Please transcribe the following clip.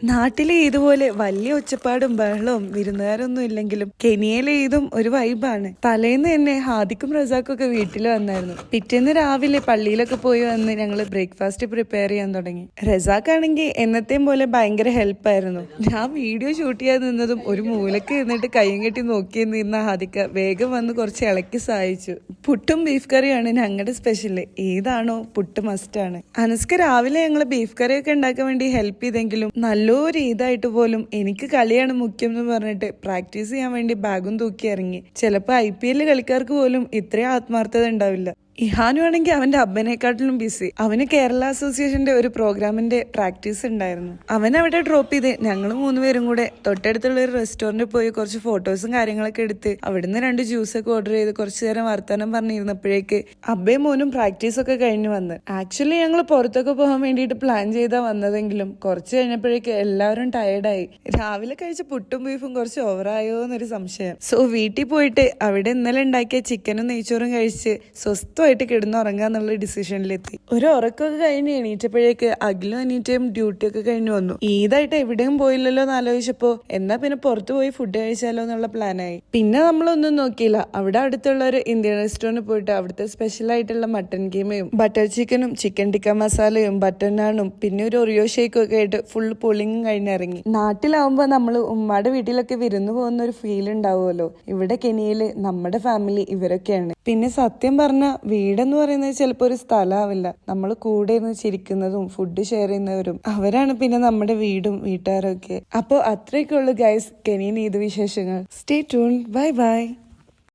നാട്ടിലെ ഇതുപോലെ വലിയ ഒച്ചപ്പാടും ബഹളവും വിരുന്നുകാരൊന്നും ഇല്ലെങ്കിലും കെനിയയിലെ ഇതും ഒരു വൈബാണ്. തലേന്ന് തന്നെ ഹാദിക്കും റസാഖും ഒക്കെ വീട്ടിൽ വന്നായിരുന്നു. പിറ്റേന്ന് രാവിലെ പള്ളിയിലൊക്കെ പോയി വന്ന് ഞങ്ങൾ ബ്രേക്ക്ഫാസ്റ്റ് പ്രിപ്പയർ ചെയ്യാൻ തുടങ്ങി. റസാഖ് ആണെങ്കിൽ എന്നത്തെയും പോലെ ഭയങ്കര ഹെൽപ്പായിരുന്നു. ഞാൻ വീഡിയോ ഷൂട്ട് ചെയ്യാൻ നിന്നതും ഒരു മൂലക്ക് നിന്നിട്ട് കയ്യും കെട്ടി നോക്കി നിന്ന ഹാദിക്ക വേഗം വന്ന് കുറച്ച് ഇളക്കി സഹായിച്ചു. പുട്ടും ബീഫ് കറിയാണ് ഞങ്ങളുടെ സ്പെഷ്യൽ. ഏതാണോ പുട്ട് മസ്റ്റാണ്. അനസ്ക രാവിലെ ഞങ്ങൾ ബീഫ് കറിയൊക്കെ ഉണ്ടാക്കാൻ വേണ്ടി ഹെൽപ്പ് ചെയ്തെങ്കിലും നല്ലൊരു ഇതായിട്ട് പോലും എനിക്ക് കളിയാണ് മുഖ്യം എന്ന് പറഞ്ഞിട്ട് പ്രാക്ടീസ് ചെയ്യാൻ വേണ്ടി ബാഗും തൂക്കി ഇറങ്ങി. ചിലപ്പോൾ IPL കളിക്കാർക്ക് പോലും ഇത്രയും ആത്മാർത്ഥത ഉണ്ടാവില്ല. ഇഹാനു ആണെങ്കിൽ അവന്റെ അബ്ബനെക്കാട്ടിലും ബിസി. അവന് കേരള അസോസിയേഷന്റെ ഒരു പ്രോഗ്രാമിന്റെ പ്രാക്ടീസ് ഉണ്ടായിരുന്നു. അവൻ അവിടെ ഡ്രോപ്പ് ചെയ്ത് ഞങ്ങൾ 3 പേരും കൂടെ തൊട്ടടുത്തുള്ള ഒരു റെസ്റ്റോറന്റിൽ പോയി കുറച്ച് ഫോട്ടോസും കാര്യങ്ങളൊക്കെ എടുത്ത് അവിടുന്ന് 2 ജ്യൂസൊക്കെ ഓർഡർ ചെയ്ത് കുറച്ചു നേരം വർത്താനം പറഞ്ഞിരുന്നപ്പോഴേക്ക് അബ്ബയും മോനും പ്രാക്ടീസ് ഒക്കെ കഴിഞ്ഞ് വന്ന്. ആക്ച്വലി ഞങ്ങൾ പുറത്തൊക്കെ പോകാൻ വേണ്ടിയിട്ട് പ്ലാൻ ചെയ്താ വന്നതെങ്കിലും കുറച്ച് കഴിഞ്ഞപ്പോഴേക്ക് എല്ലാവരും ടയർഡായി. രാവിലെ കഴിച്ച പുട്ടും ബീഫും കുറച്ച് ഓവറായോ എന്നൊരു സംശയം. സോ വീട്ടിൽ പോയിട്ട് അവിടെ ഇന്നലെ ഉണ്ടാക്കിയ ചിക്കനും നെയ്ച്ചോറും കഴിച്ച് സ്വസ്ഥമായിട്ട് കിടന്നുറങ്ങാന്നുള്ള ഡിസിഷനിലെത്തി. ഒരു ഉറക്കമൊക്കെ കഴിഞ്ഞ് എണീറ്റപ്പോഴേക്ക് അഖിലും അനീറ്റയും ഡ്യൂട്ടി ഒക്കെ കഴിഞ്ഞ് വന്നു. ഈദായിട്ട് എവിടെയും പോയില്ലല്ലോ എന്ന് ആലോചിച്ചപ്പോ എന്നാ പിന്നെ പുറത്തു പോയി ഫുഡ് കഴിച്ചാലോ എന്നുള്ള പ്ലാനായി. പിന്നെ നമ്മളൊന്നും നോക്കിയില്ല. അവിടെ അടുത്തുള്ള ഒരു ഇന്ത്യൻ റെസ്റ്റോറന്റിൽ പോയിട്ട് അവിടുത്തെ സ്പെഷ്യൽ ആയിട്ടുള്ള മട്ടൻ കീമയും ബട്ടർ ചിക്കനും ചിക്കൻ ടിക്ക മസാലയും ബട്ടർ നാണും പിന്നെ ഒരു ഒറിയോ ഷേക്കും ഒക്കെ ആയിട്ട് ഫുൾ പൊളിങ്ങും കഴിഞ്ഞിറങ്ങി. നാട്ടിലാവുമ്പോ നമ്മള് ഉമ്മയുടെ വീട്ടിലൊക്കെ വിരുന്നു പോകുന്ന ഒരു ഫീൽ ഉണ്ടാവുമല്ലോ. ഇവിടെ കെനിയയില് നമ്മുടെ ഫാമിലി ഇവരൊക്കെയാണ്. പിന്നെ സത്യം പറഞ്ഞ വീടെന്ന് പറയുന്നത് ചിലപ്പോൾ ഒരു സ്ഥലമാവില്ല. നമ്മൾ കൂടെ ഇരുന്ന് ചിരിക്കുന്നതും ഫുഡ് ഷെയർ ചെയ്യുന്നവരും അവരാണ് പിന്നെ നമ്മുടെ വീടും വീട്ടുകാരും ഒക്കെ. അപ്പോൾ അത്രയൊക്കെ ഉള്ളു ഗൈസ് കെനിയൻ ഈദ് വിശേഷങ്ങൾ. Stay tune. Bye bye.